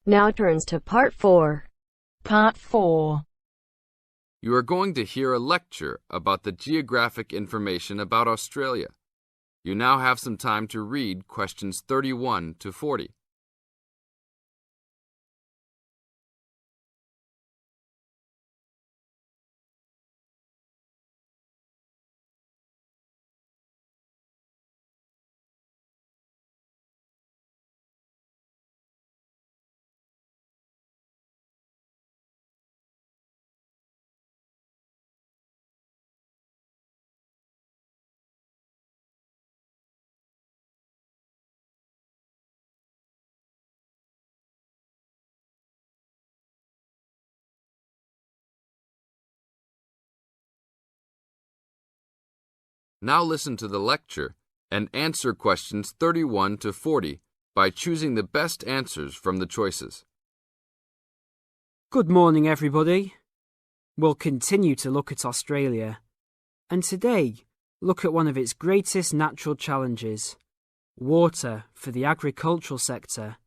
Now turns to Part 4. Part 4. You are going to hear a lecture about the geographic information about Australia. You now have some time to read questions 31 to 40. Now listen to the lecture and answer questions 31 to 40 by choosing the best answers from the choices. Good morning, everybody. We'll continue to look at Australia, and today look at one of its greatest natural challenges, water for the agricultural sector.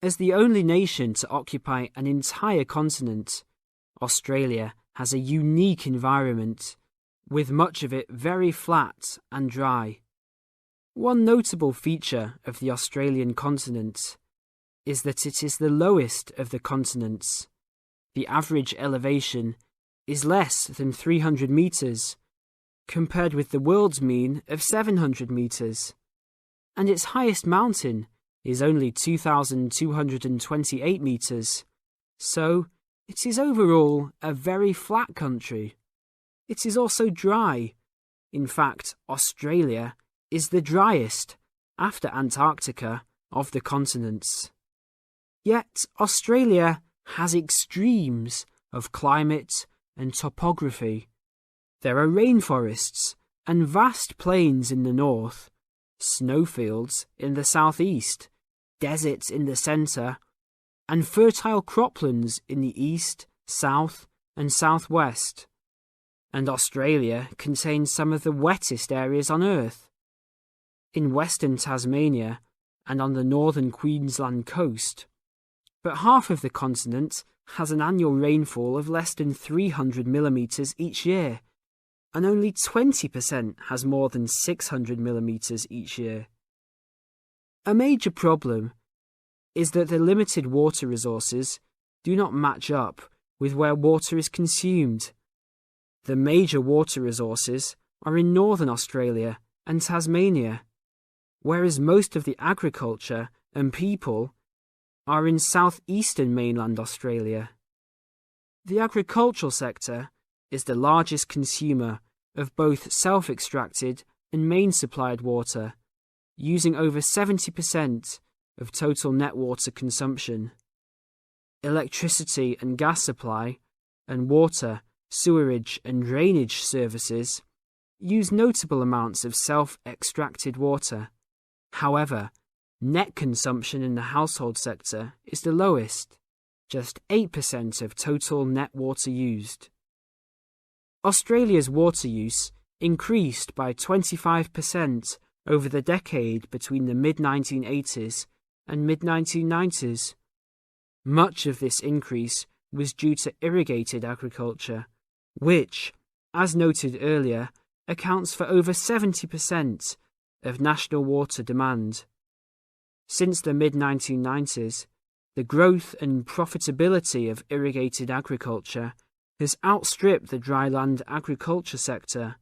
As the only nation to occupy an entire continent, Australia has a unique environment, with much of it very flat and dry. One notable feature of the Australian continent is that it is the lowest of the continents. The average elevation is less than 300 metres, compared with the world's mean of 700 metres, and its highest mountain is only 2,228 metres, so it is overall a very flat country. It is also dry. In fact, Australia is the driest, after Antarctica, of the continents. Yet Australia has extremes of climate and topography. There are rainforests and vast plains in the north, snowfields in the southeast, deserts in the centre, and fertile croplands in the east, south, and southwest. And Australia contains some of the wettest areas on Earth. In western Tasmania and on the northern Queensland coast, but half of the continent has an annual rainfall of less than 300 millimetres each year, and only 20% has more than 600 millimetres each year. A major problem is that the limited water resources do not match up with where water is consumed. The major water resources are in northern Australia and Tasmania, whereas most of the agriculture and people are in southeastern mainland Australia. The agricultural sector is the largest consumer of both self-extracted and main-supplied water, using over 70% of total net water consumption. Electricity and gas supply and water, sewerage and drainage services use notable amounts of self-extracted water. However, net consumption in the household sector is the lowest, just 8% of total net water used. Australia's water use increased by 25% over the decade between the mid-1980s and mid-1990s. Much of this increase was due to irrigated agriculture, which, as noted earlier, accounts for over 70% of national water demand. Since the mid-1990s, the growth and profitability of irrigated agriculture has outstripped the dryland agriculture sector.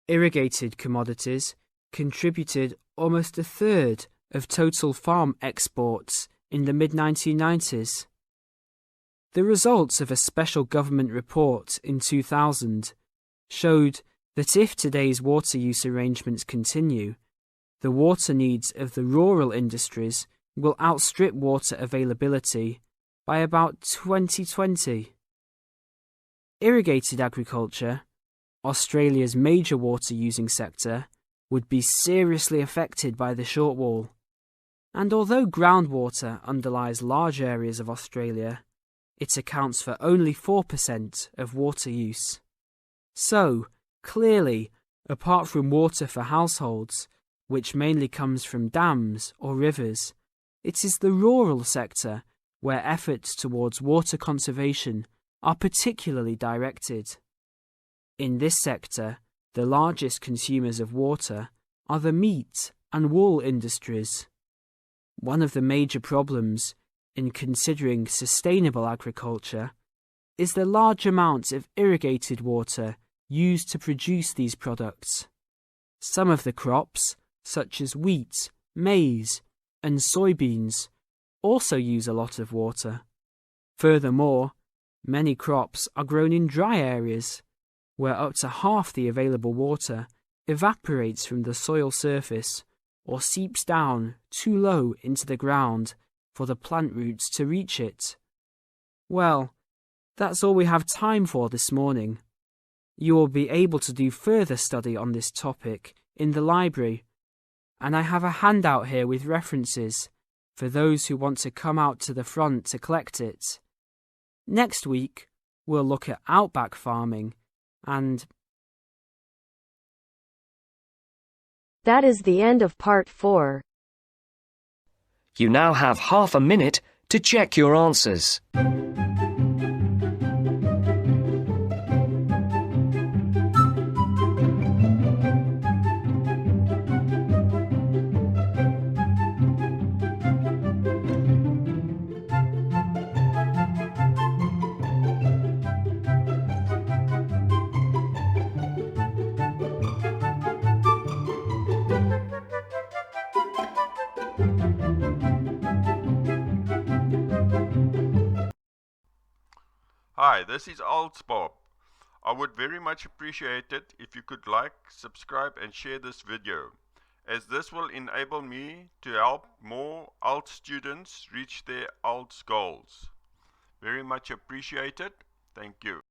Irrigated commodities contributed almost a third of total farm exports in the mid-1990s. The results of a special government report in 2000 showed that if today's water use arrangements continue, the water needs of the rural industries will outstrip water availability by about 2020. Irrigated agriculture, Australia's major water-using sector, would be seriously affected by the shortfall. And although groundwater underlies large areas of Australia, it accounts for only 4% of water use. So, clearly, apart from water for households, which mainly comes from dams or rivers, it is the rural sector where efforts towards water conservation are particularly directed. In this sector, the largest consumers of water are the meat and wool industries. One of the major problems in considering sustainable agriculture is the large amounts of irrigated water used to produce these products. Some of the crops, such as wheat, maize, and soybeans, also use a lot of water. Furthermore, many crops are grown in dry areas, where up to half the available water evaporates from the soil surface or seeps down too low into the ground for the plant roots to reach it. Well, that's all we have time for this morning. You will be able to do further study on this topic in the library, and I have a handout here with references for those who want to come out to the front to collect it. Next week, we'll look at outback farming and... That is the end of part 4. You now have half a minute to check your answers. Hi, this is IELTS Bob. I would very much appreciate it if you could like, subscribe and share this video, as this will enable me to help more IELTS students reach their IELTS goals. Very much appreciated. Thank you.